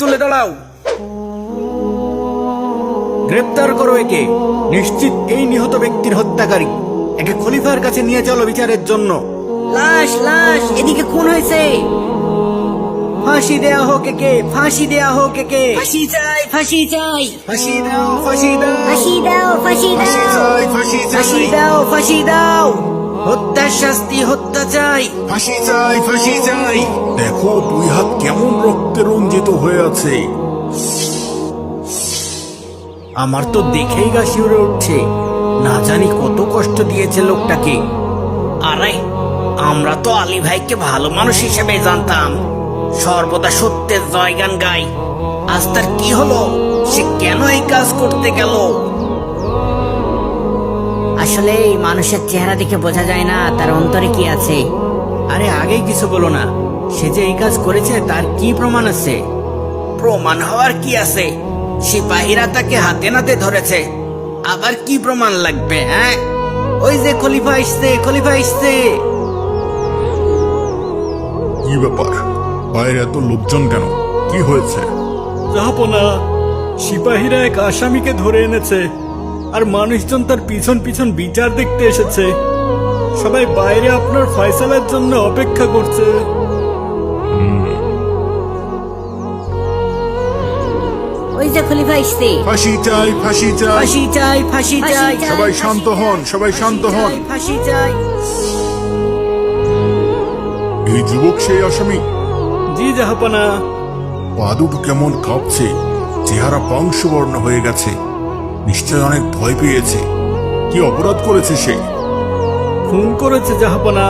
তুলে দাঁড়াও, গ্রেপ্তার করো একে। নিশ্চিত এই নিহত ব্যক্তির হত্যাকারী। একে খলিফার কাছে নিয়ে চলো বিচারের জন্য। লাশ লাশ, এদিকে খুন হয়েছে। ফাঁসি দেয়া হোক একে, ফাঁসি দেয়া হোক একে। ফাঁসি চাই, ফাঁসি চাই। ফাঁসি দাও, ফাঁসি দাও, ফাঁসি দাও, ফাঁসি ফাঁসি দাও। চাই, ফাঁসি ফাঁসি চাই, দাও, ফাঁসি দাও। হত্যার শাস্তি, হত্যা চাই। ফাঁসি চাই, ফাঁসি চাই। দেখো দুই হাত কেমন রক্তে রঞ্জিত হয়ে আছে। আমার তো দেখেই গা শিউরে উঠছে। না জানি কত কষ্ট দিয়েছে লোকটাকে। আরে আমরা তো আলী ভাইকে ভালো মানুষ হিসেবে জানতাম, সর্বদা সত্যের জয়গান গাই। আজ তার কি হলো? সে কেন এই কাজ করতে গেল? আসলে এই মানুষের চেহারা দেখে বোঝা যায় না তার অন্তরে কি আছে। আরে আগেই কিছু বলো না। সে যে এই কাজ করেছে তার কি প্রমাণ আছে? প্রমাণ হওয়ার কি আছে? সিপাহীরা তাকে হাতে নাতে ধরেছে। আবার কি প্রমাণ লাগবে? হ্যাঁ, ওই যে খলিফা আসছে, খলিফা আসছে। কি ব্যাপার, বাইরে এত লোকজন কেন? কি হয়েছে? জাহাপনা, সিপাহীরা এক আসামিকে ধরে এনেছে, আর মানুষজন তার পিছন পিছন বিচার দেখতে এসেছে। সবাই বাইরে আপনার ফয়সালার জন্য অপেক্ষা করছে। ওই যে খলিফা আসছে। ফাঁসি চাই, ফাঁসি চাই। ফাঁসি চাই, ফাঁসি ফাঁসি চাই। চাই। সবাই শান্ত হন, সবাই শান্ত হন। ফাঁসি চাই। এই যুবক সেই আসামি? জি জাহাপনা। পা দুটো কেমন কাঁপছে, চেহারা পাংশুবর্ণ হয়ে গেছে। নিশ্চয় অনেক ভয় পেয়েছে। কি অপরাধ করেছে সে? খুন করেছে জাহাপনা।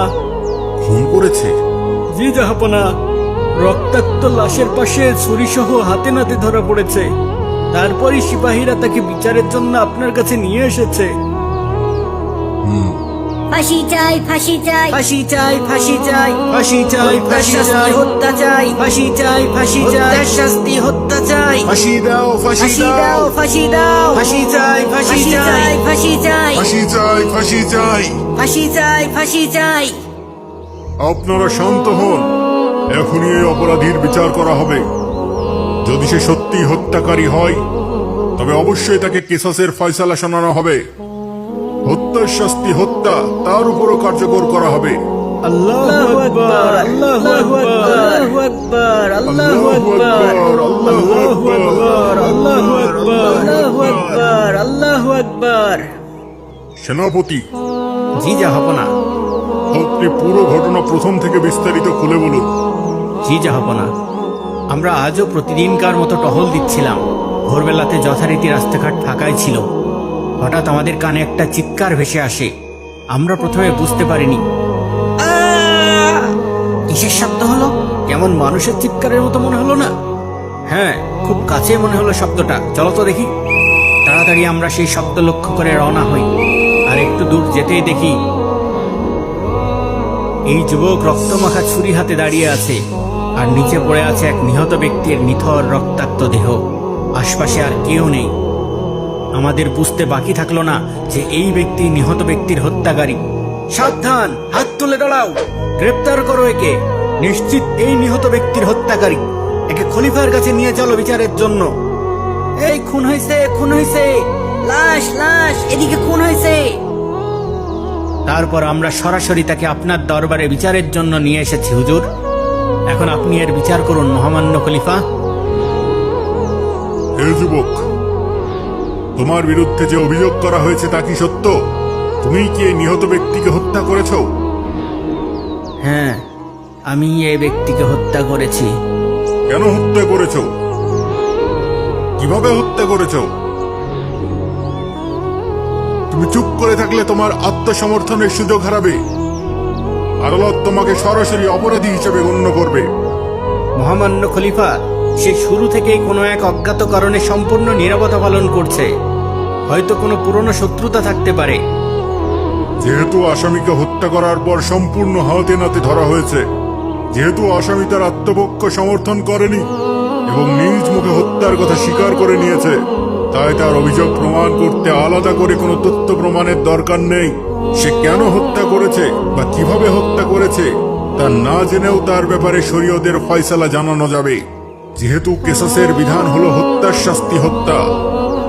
খুন করেছে? জি জাহাপনা, রক্তাক্ত লাশের পাশে ছুরিসহ হাতে নাতে ধরা পড়েছে। তারপরই সিপাহীরা তাকে বিচারের জন্য আপনার কাছে নিয়ে এসেছে। ফাঁসি চাই, ফাঁসি চাই। ফাঁসি চাই, ফাঁসি চাই। ফাঁসি চাই, ফাঁসি চাই। হত্যা চাই। ফাঁসি চাই, ফাঁসি চাই। হত্যার শাস্তি, হত্যা চাই। ফাঁসি দাও, ফাঁসি ফাঁসি দাও। দাও, ফাঁসি দাও। ফাঁসি চাই, ফাঁসি ফাঁসি চাই। চাই, ফাঁসি চাই। ফাঁসি চাই, ফাঁসি চাই। ফাঁসি চাই, ফাঁসি চাই। আপনারা শান্ত হন। এখনই এই অপরাধীর বিচার করা হবে। যদি সে সত্যি হত্যাকারী হয় তবে অবশ্যই তাকে কিসাসের ফয়সালা শোনানো হবে। হত্যার শাস্তি হত্যা, তার উপরও কার্যকর করা হবে। আল্লাহু আকবার, আল্লাহু আকবার, আল্লাহু আকবার, আল্লাহু আকবার, আল্লাহু আকবার, আল্লাহু আকবার, আল্লাহু আকবার। সেনাপতি, জি জাহাপনা। আপনি পুরো ঘটনা প্রথম থেকে বিস্তারিত খুলে বলুন। জি জাহাপনা। আমরা আজও প্রতিদিনকার মতো টহল দিচ্ছিলাম। ভোরবেলাতে যথারীতি রাস্তাঘাট ফাঁকাই ছিল। হঠাৎ আমাদের কানে একটা চিৎকার ভেসে আসে। আমরা প্রথমে বুঝতে পারিনি কিসের শব্দ হলো। কেমন মানুষের চিৎকারের মতো মনে হলো না? হ্যাঁ, খুব কাছে মনে হলো শব্দটা। চলো তো দেখি। তাড়াতাড়ি আমরা সেই শব্দ লক্ষ্য করে রওনা হই। আর একটু দূর যেতেই দেখি এই যুবক রক্তমাখা ছুরি হাতে দাঁড়িয়ে আছে, আর নিচে পড়ে আছে এক নিহত ব্যক্তির নিথর রক্তাক্ত দেহ। আশপাশে আর কেউ নেই। আমাদের বুঝতে বাকি থাকলো না যে এই ব্যক্তি নিহত ব্যক্তির হত্যাকারী। সাবধান, হাত তুলে দাঁড়াও, গ্রেপ্তার করো একে। নিশ্চিত এই নিহত ব্যক্তির হত্যাকারী। একে খলিফার কাছে নিয়ে চলো বিচারের জন্য। এই খুন হয়েছে, খুন হয়েছে। লাশ লাশ, এদিকে খুন হয়েছে। তারপর আমরা সরাসরি তাকে আপনার দরবারে বিচারের জন্য নিয়ে এসেছি হুজুর। এখন আপনি এর বিচার করুন মহামান্য খলিফা। হে যুবক, তোমার বিরুদ্ধে যে অভিযোগ করা হয়েছে তা কি সত্য? তুমি কি এই নিহত ব্যক্তিকে হত্যা করেছো? হ্যাঁ, আমি এই ব্যক্তিকে হত্যা করেছি। কেন হত্যা করেছো? কিভাবে হত্যা করেছো? তুমি চুপ করে থাকলে তোমার আত্মসমর্থনের সুযোগ হারাবে। আদালত তোমাকে সরাসরি অপরাধী হিসেবে গণ্য করবে। মহামান্য খলিফা, সে শুরু থেকেই কোনো এক অজ্ঞাত কারণে সম্পূর্ণ নীরবতা পালন করছে। হয়তো কোনো পুরনো শত্রুতা থাকতে পারে। যেহেতু আসামিকে হত্যা করার পর সম্পূর্ণ হাতে নাতে ধরা হয়েছে, যেহেতু আসামি তার আত্মপক্ষ সমর্থন করেনি এবং নিজ মুখে হত্যার কথা স্বীকার করে নিয়েছে, তাই তার অভিযোগ প্রমাণ করতে আলাদা করে কোনো তথ্য প্রমাণের দরকার নেই। সে কেন হত্যা করেছে বা কিভাবে হত্যা করেছে তা না জেনেও তার ব্যাপারে শরীয়তের ফয়সালা জানানো যাবে। যেহেতু কেসাসের বিধান হলো হত্যার শাস্তি হত্যা,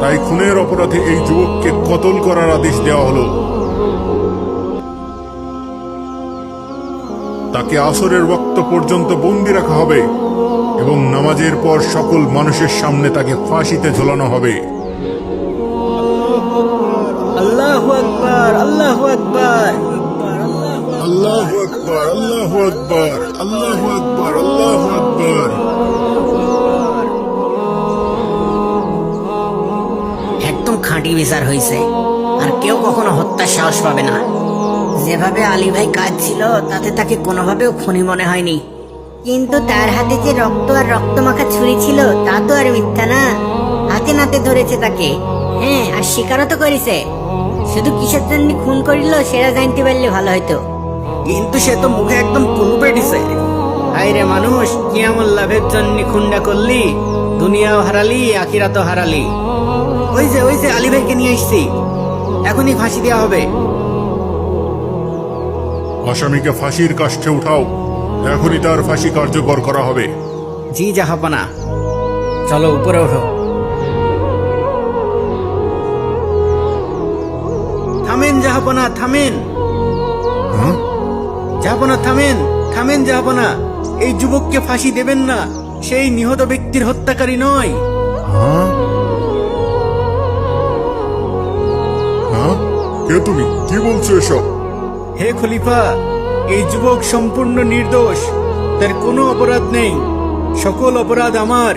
তাই খুনের অপরাধে এই যুবককে কতল করার আদেশ দেওয়া হলো। তাকে আসরের ওয়াক্ত পর্যন্ত বন্দি রাখা হবে এবং নামাজের পর সকল মানুষের সামনে তাকে ফাঁসিতে ঝোলানো হবে। আল্লাহু আকবার, আল্লাহু আকবার। আল্লাহু আকবার, আল্লাহু আকবার, আল্লাহু আকবার, আল্লাহু আকবার। একদম খাঁটি বিচার হয়েছে, আর কেউ কখনো হত্যার সাহস পাবে না। যেভাবে আলী ভাই কাজ ছিল তাতে তাকে কোনোভাবেও খুনি মনে হয়নি, কিন্তু তার হাতে যে রক্ত আর রক্তমাখা ছুরি ছিল তা তো আর মিথ্যা না। হাতে নাতে ধরেছে তাকে, হ্যাঁ, আর স্বীকারও তো করেছে। শুধু কিসের জন্য খুন করিল সেটা জানতে পারলে ভালো হতো। কিন্তু সে তো মুখে একদম কুলুপে দিছে। হায় রে মানুষ, কি এমন লাভের জন্য খুনটা করলি? দুনিয়াও হারালি, আখিরাতও হারালি। ওই যে আলী ভাইকে নিয়ে আসছি, এখনই ফাঁসি দেওয়া হবে। আসামিকে ফাঁসির কাষ্ঠে উঠাও, এখনই তার ফাঁসি কার্যকর করা হবে। জি জাহাপনা, চলো উপরে ওঠো। থামেন জাহাপনা, থামেন। হ্যাঁ? জাহাপনা থামেন, থামেন জাহাপনা। এই যুবককে ফাঁসি দেবেন না, সেই নিহত ব্যক্তির হত্যাকারী নয়। হ্যাঁ? হ্যাঁ? কে তুমি? কি বলছো এসব? হে খলিফা, এই যুবক সম্পূর্ণ নির্দোষ, তার কোনো অপরাধ নেই। সকল অপরাধ আমার।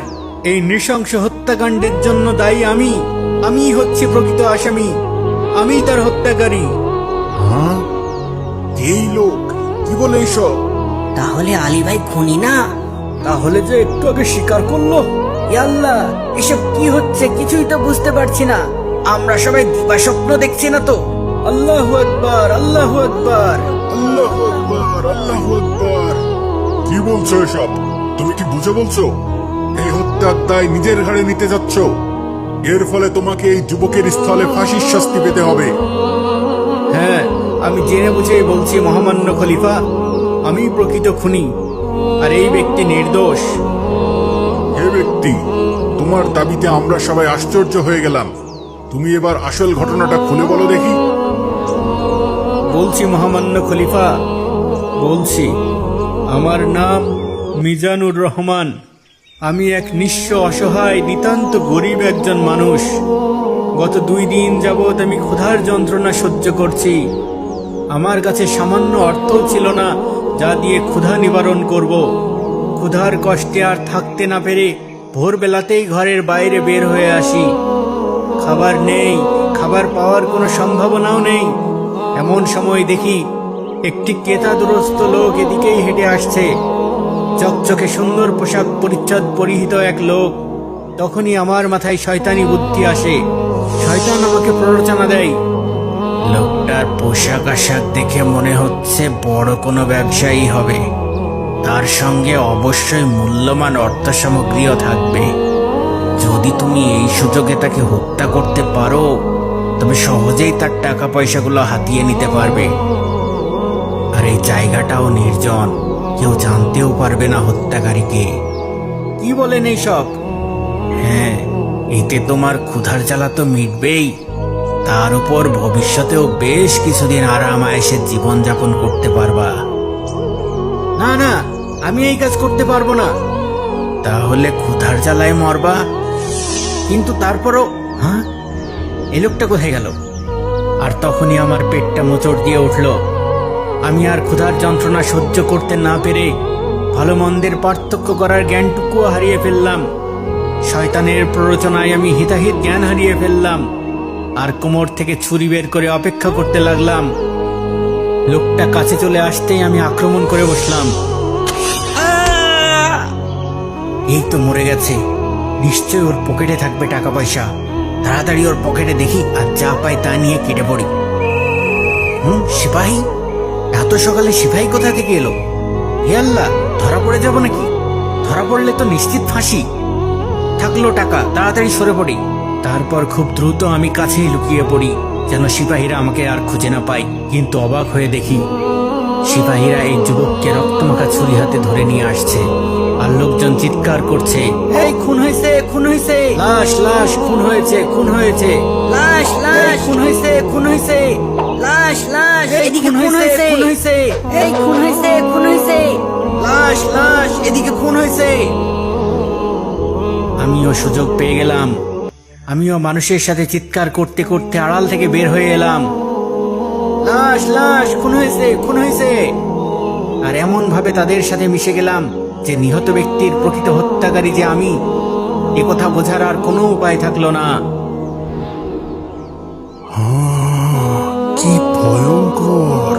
এই নৃশংস হত্যাকাণ্ডের জন্য দায়ী আমি হচ্ছি প্রকৃত আসামি, আমি তার হত্যাকারী। হ্যাঁ? এই লোক কি বলে এসব? তাহলে আলী ভাই খুনি না? তাহলে যে একটু আগে স্বীকার করলো। ইয়া আল্লাহ, এসব কি হচ্ছে কিছুই তো বুঝতে পারছি না। আমরা সবাই দিবাস্বপ্ন দেখছি না তো? আল্লাহু আকবার, আল্লাহু আকবার। আল্লাহু আকবার, আল্লাহু আকবার। কি বলছো এসব? তুমি কি বুঝে বলছো? এই হত্যার দায় নিজের ঘাড়ে নিতে যাচ্ছ। এর ফলে তোমাকে এই যুবকের স্থলে ফাঁসির শাস্তি পেতে হবে। হ্যাঁ, আমি জেনে বুঝেই বলছি মহামান্য খলিফা, আমি প্রকৃত খুনি আর এই ব্যক্তি নির্দোষ। হে ব্যক্তি, তোমার দাবিতে আমরা সবাই আশ্চর্য হয়ে গেলাম। তুমি এবার আসল ঘটনাটা খুলে বলো দেখি। বলছি মহামান্য খলিফা, বলছি। আমার নাম মিজানুর রহমান। আমি এক নিঃস্ব, অসহায়, নিতান্ত গরিব একজন মানুষ। গত 2 দিন যাবৎ আমি ক্ষুধার যন্ত্রণা সহ্য করছি। আমার কাছে সামান্য অর্থও ছিল না যা দিয়ে ক্ষুধা নিবারণ করব। ক্ষুধার কষ্টে আর থাকতে না পেরে ভোরবেলাতেই ঘরের বাইরে বের হয়ে আসি। খাবার নেই, খাবার পাওয়ার কোনো সম্ভাবনাও নেই। এমন সময় দেখি একটি কেতাদুরস্ত লোক এদিকেই হেঁটে আসছে। চকচকে সুন্দর পোশাক পরিচ্ছদ পরিহিত এক লোক। তখনই আমার মাথায় শয়তানি বুদ্ধি আসে। শয়তান আমাকে প্ররোচনা দেয়, লোকটার পোশাক আশাক দেখে মনে হচ্ছে বড় কোনো ব্যবসায়ী হবে। তার সঙ্গে অবশ্যই মূল্যবান অর্থ সামগ্রীও থাকবে। যদি তুমি এই সুযোগে তাকে হত্যা করতে পারো, তবে সহজেই তার টাকা পয়সাগুলো হাতিয়ে নিতে পারবে। আর এই জায়গাটাও নির্জন, কেউ জানতেও পারবে না হত্যাকারীকে। কি বলেন এইসব? হ্যাঁ, এতে তোমার ক্ষুধার জ্বালা তো মিটবেই, তার উপর ভবিষ্যতেও বেশ কিছুদিন আরাম আয়েসে জীবনযাপন করতে পারবা। না না, আমি এই কাজ করতে পারবো না। তাহলে ক্ষুধার জ্বালায় মরবা। কিন্তু তারপরও, হ্যাঁ, এই লোকটা কোথায় গেল? আর তখনই আমার পেটটা মোচড় দিয়ে উঠল। আমি আর ক্ষুধার যন্ত্রণা সহ্য করতে না পেরে ভালো মন্দের পার্থক্য করার জ্ঞানটুকুও হারিয়ে ফেললাম। শয়তানের প্ররোচনায় আমি হিতাহিত জ্ঞান হারিয়ে ফেললাম আর কোমর থেকে ছুরি বের করে অপেক্ষা করতে লাগলাম। লোকটা কাছে চলে আসতেই আমি আক্রমণ করে বসলাম। এই তো মরে গেছে, নিশ্চয় ওর পকেটে থাকবে টাকা পয়সা। তাড়াতাড়ি ওর পকেটে দেখি আর যা পাই তা নিয়ে কেটে পড়ি। সিপাহী? এত সকালে সিপাহী কোথা থেকে এলো? হে আল্লাহ, ধরা পড়ে যাব নাকি? ধরা পড়লে তো নিশ্চিত ফাঁসি। থাকলো টাকা, তাড়াতাড়ি সরে পড়ি। তারপর খুব দ্রুত আমি কাছেই লুকিয়ে পড়ি, যেন সিপাহীরা আমাকে আর খুঁজে না পায়। কিন্তু অবাক হয়ে দেখি সিপাহীরা এই যুবককে রক্তমাখা ছুরি হাতে ধরে নিয়ে আসছে আর আর লোকজন চিৎকার করছে, এই খুন হয়েছে, খুন হয়েছে, লাশ লাশ, খুন হয়েছে, খুন হয়েছে, লাশ লাশ, খুন হয়েছে, খুন হয়েছে, লাশ লাশ, এই এদিকে খুন খুন হয়েছে, হয়েছে, খুন হয়েছে, এই খুন হয়েছে, খুন হয়েছে। লাশ লাশ, এদিকে খুন হয়েছে। আমিও সুযোগ পেয়ে গেলাম। আমিও মানুষের সাথে চিৎকার করতে করতে আড়াল থেকে বের হয়ে এলাম, লাশ লাশ, খুন হয়েছে, খুন হয়েছে। আর এমন ভাবে তাদের সাথে মিশে গেলাম যে নিহত ব্যক্তির প্রকৃত হত্যাকারী যে আমি, এ কথা বোঝার আর কোনো উপায় থাকলো না। কি ভয়ঙ্কর!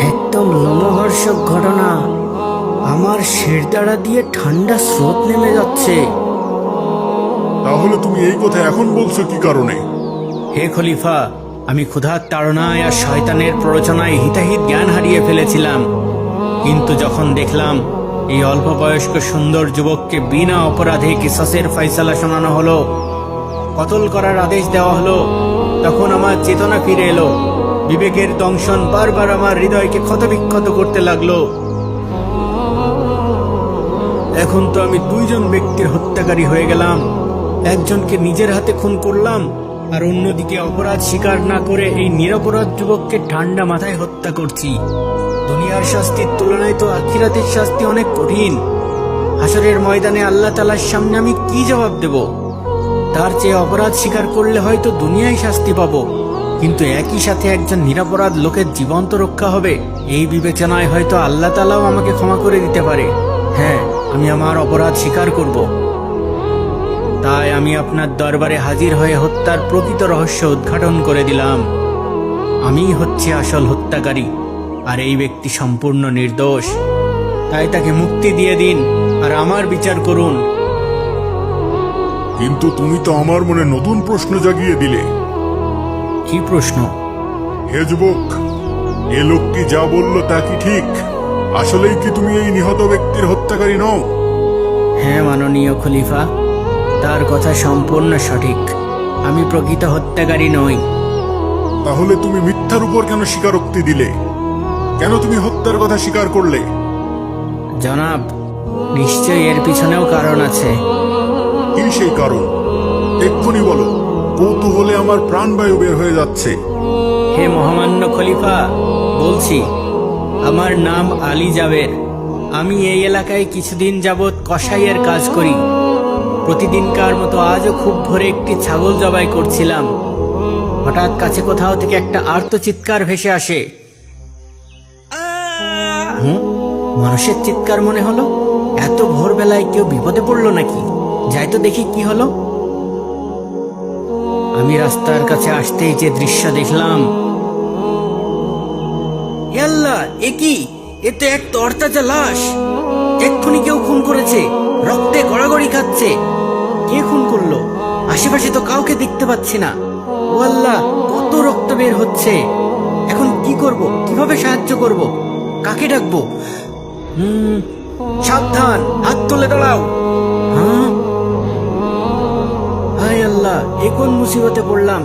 একদম লোমহর্ষক ঘটনা। আমার শিরদাঁড়া দিয়ে ঠান্ডা স্রোত নেমে যাচ্ছে। তাহলে তুমি এই কথা এখন বলছো কি কারণে? হে খলিফা, আমি ক্ষুধার তাড়নায় আর শয়তানের প্ররোচনায় হিতাহিত জ্ঞান হারিয়ে ফেলেছিলাম। কিন্তু যখন দেখলাম এই অল্প বয়স্ক সুন্দর যুবককে বিনা অপরাধে কিসাসের ফয়সালা শোনানো হলো, কতল করার আদেশ দেওয়া হলো, তখন আমার চেতনা ফিরে এলো। বিবেকের দংশন বারবার আমার হৃদয়কে ক্ষতবিক্ষত করতে লাগলো। এখন তো আমি দুইজন ব্যক্তির হত্যাকারী হয়ে গেলাম। একজনকে নিজের হাতে খুন করলাম, আর অন্যদিকে অপরাধ স্বীকার না করে এই নিরপরাধ যুবককে ঠান্ডা মাথায় হত্যা করছি। দুনিয়ার শাস্তির তুলনায় তো আখিরাতের শাস্তি অনেক কঠিন। হাসরের ময়দানে আল্লাহ তাআলার সামনে আমি কি জবাব দেব? তার চেয়ে অপরাধ স্বীকার করলে হয়তো দুনিয়ায় শাস্তি পাবো, কিন্তু একই সাথে একজন নিরপরাধ লোকের জীবন তো রক্ষা হবে। এই বিবেচনায় হয়তো আল্লাহ তাআলাও আমাকে ক্ষমা করে দিতে পারে। হ্যাঁ, আমি আমার অপরাধ স্বীকার করব। তাই আমি আপনার দরবারে হাজির হয়ে হত্যার প্রকৃত রহস্য উদ্ঘাটন করে দিলাম। আমিই হচ্ছে আসল হত্যাকারী, আর এই ব্যক্তি সম্পূর্ণ নির্দোষ। তাই তাকে মুক্তি দিয়ে দিন আর আমার বিচার করুন। কিন্তু তুমি তো আমার মনে নতুন প্রশ্ন জাগিয়ে দিলে। কি প্রশ্ন? হে যুবক, এ লোকটি যা বলল তা কি ঠিক? আসলেই কি তুমি এই নিহত ব্যক্তির হত্যাকারী নও? হ্যাঁ মাননীয় খলিফা, তার কথা সম্পূর্ণ সঠিক। আমি প্রকৃত হত্যাকারী নই। তাহলে তুমি মিথ্যার উপর কেন স্বীকারোক্তি দিলে? কেন তুমি হত্যার কথা স্বীকার করলে? জনাব, নিশ্চয়ই এর পিছনেও কারণ আছে। কি সেই কারণ? এক্ষুনি বলো, কৌতূহলে আমার প্রাণবায়ু বের হয়ে যাচ্ছে। হে মহামান্য খলিফা, বলছি। আমার নাম আলী জাবের। আমি এই এলাকায় কিছুদিন যাবৎ কসাইয়ের কাজ করি। প্রতিদিনকার মতো আজও খুব ভোরে একটি ছাগল জবাই করছিলাম। হঠাৎ কাছে কোথাও থেকে একটা আর্তচিৎকার ভেসে আসে। মানুষের চিৎকার মনে হলো। এত ভোরবেলায় কেউ বিপদে পড়লো নাকি? যাই তো দেখি কি হলো। আমি রাস্তার কাছে আসতেই যে দৃশ্য দেখলাম, হে আল্লাহ, এ কি? এ তো এক তরতাজা লাশ। এক্ষুনি কেউ খুন করেছে, রক্তে গড়াগড়ি খাচ্ছে। কে খুন করলো? আশেপাশে তো কাউকে দেখতে পাচ্ছি না। ও আল্লাহ, কত রক্ত বের হচ্ছে। এখন কি করব? কিভাবে সাহায্য করব? কাকে ডাকবো? সাবধান, হাত তুলে দাঁড়াও। হ্যাঁ, হায় আল্লাহ, এ কোন মুসিবতে পড়লাম?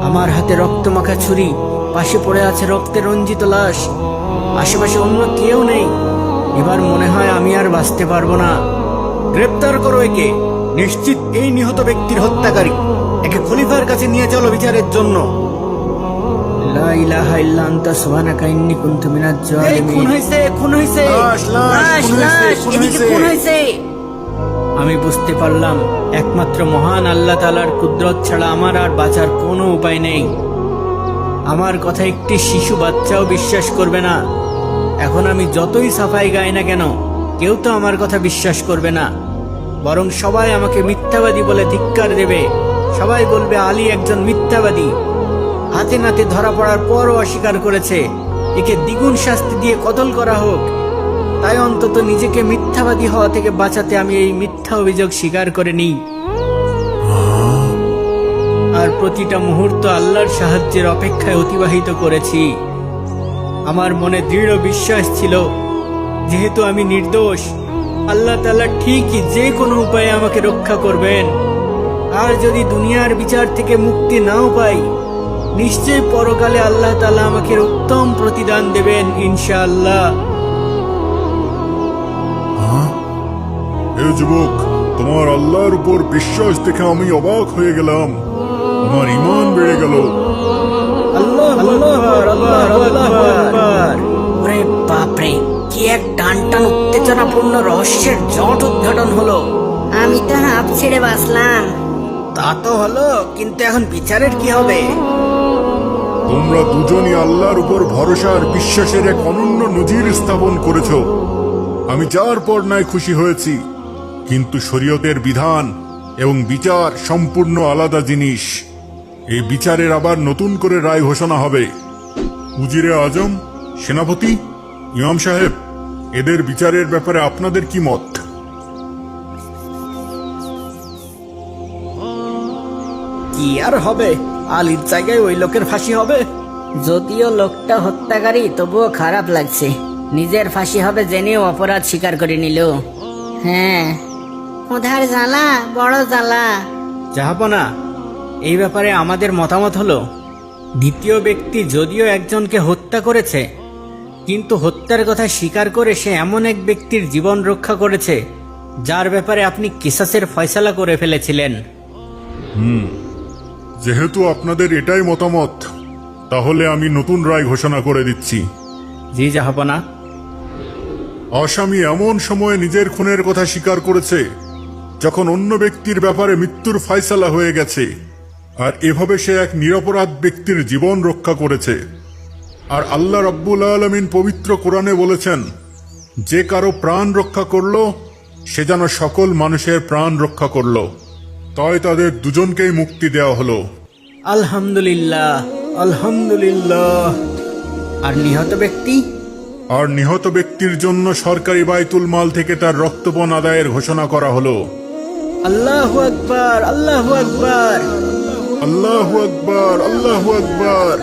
আমার হাতে রক্তমাখা ছুরি, পাশে পড়ে আছে রক্তে রঞ্জিত লাশ। আশেপাশে অন্য কেউ নেই। এবার মনে হয় আমি আর বাঁচতে পারবো না। গ্রেপ্তার করো একে। নিশ্চিত এই নিহত ব্যক্তির হত্যাকারী। একে খলিফার কাছে নিয়ে চলো বিচারের জন্য। লা ইলাহা ইল্লা আনতা সুবহানাকা ইন্নী কুনতু মিনাজ জালিমিন। খুন হইছে, খুন হইছে, লাশ, লাশ, লাশ খুন হয়েছে, লাশ, খুন এদিকে হয়েছে। খুন হয়েছে। আমি বুঝতে পারলাম একমাত্র মহান আল্লাহ তাআলার কুদরত ছাড়া আমার আর বাঁচার কোনো উপায় নেই। আমার কথা একটি শিশু বাচ্চাও বিশ্বাস করবে না। এখন আমি যতই সাফাই গাই না কেন, কেউ তো আমার কথা বিশ্বাস করবে না। বরং সবাই আমাকে মিথ্যাবাদী বলে ধিক্কার দেবে। সবাই বলবে আলী একজন মিথ্যাবাদী। হাতে নাতে ধরা পড়ার পরও অস্বীকার করেছে। একে দ্বিগুণ শাস্তি দিয়ে কতল করা হোক। তাই অন্তত নিজেকে মিথ্যাবাদী হওয়া থেকে বাঁচাতে আমি এই মিথ্যা অভিযোগ স্বীকার করে নিই। আর প্রতিটা মুহূর্ত আল্লাহর সাহায্যের অপেক্ষায় অতিবাহিত করেছি। আমার মনে দৃঢ় বিশ্বাস ছিল, যেহেতু আমি নির্দোষ, আল্লাহ তাআলা ঠিকই যে কোনো উপায়ে আমাকে রক্ষা করবেন। আর যদি দুনিয়ার বিচার থেকে মুক্তি নাও পাই, নিশ্চয় পরকালে আল্লাহ তাআলা আমাকে উত্তম প্রতিদান দেবেন ইনশাআল্লাহ। হে যুবক, তোমার আল্লাহর উপর বিশ্বাস দেখে আমি অবাক হয়ে গেলাম। আমার ঈমান বেড়ে গেল। ওরে বাপরে, কি এক টান টান উত্তেজনাপূর্ণ রহস্যের জট উদ্ঘাটন হলো। আমি তো হাঁপ ছেড়ে বাঁচলাম। তা তো হলো, কিন্তু এখন বিচারের কি হবে? তোমরা দুজনই আল্লাহর উপর ভরসা আর বিশ্বাসের এক অনন্য নজির স্থাপন করেছ। আমি যার পর নাই খুশি হয়েছি, কিন্তু শরীয়তের বিধান এবং বিচার সম্পূর্ণ আলাদা জিনিস। এই বিচারের আবার নতুন করে রায় ঘোষণা হবে। উজিরে আজম, সেনাপতি, ইমাম সাহেব, এদের বিচারের ব্যাপারে আপনাদের কি মত? কি আর হবে, আলীর জায়গায় ওই লোকের ফাঁসি হবে। যদিও লোকটা হত্যাকারী, তবুও খারাপ লাগছে। নিজের ফাঁসি হবে জেনেও অপরাধ স্বীকার করে নিল। হ্যাঁ, ক্ষুধার জ্বালা বড় জ্বালা। জাহাপনা, এই ব্যাপারে আমাদের মতামত হলো, দ্বিতীয় ব্যক্তি যদিও একজনকে হত্যা করেছে, কিন্তু হত্যার কথা স্বীকার করে সে এমন এক ব্যক্তির জীবন রক্ষা করেছে যার ব্যাপারে আপনি কিসাসের ফয়সালা করে ফেলেছিলেন। যেহেতু আপনাদের এটাই মতামত, তাহলে আমি নতুন রায় ঘোষণা করে দিচ্ছি। জি জাহাপনা। আসামি এমন সময়ে নিজের খুনের কথা স্বীকার করেছে যখন অন্য ব্যক্তির ব্যাপারে মৃত্যুর ফয়সালা হয়ে গেছে, আর এভাবে সে এক নিরপরাধ ব্যক্তির জীবন রক্ষা করেছে। আর আল্লাহ রাব্বুল আলামিন পবিত্র কোরআনে বলেছেন, যে কারো প্রাণ রক্ষা করলো সে যেন সকল মানুষের প্রাণ রক্ষা করলো। তাই তাদের দুজনকেই মুক্তি দেওয়া হলো। আলহামদুলিল্লাহ, আলহামদুলিল্লাহ। আর নিহত ব্যক্তি? আর নিহত ব্যক্তির জন্য সরকারি বাইতুল মাল থেকে তার রক্তপণ আদায়ের ঘোষণা করা হলো। আল্লাহু আকবার, আল্লাহু আকবার। আল্লাহু আকবার, আল্লাহু আকবার।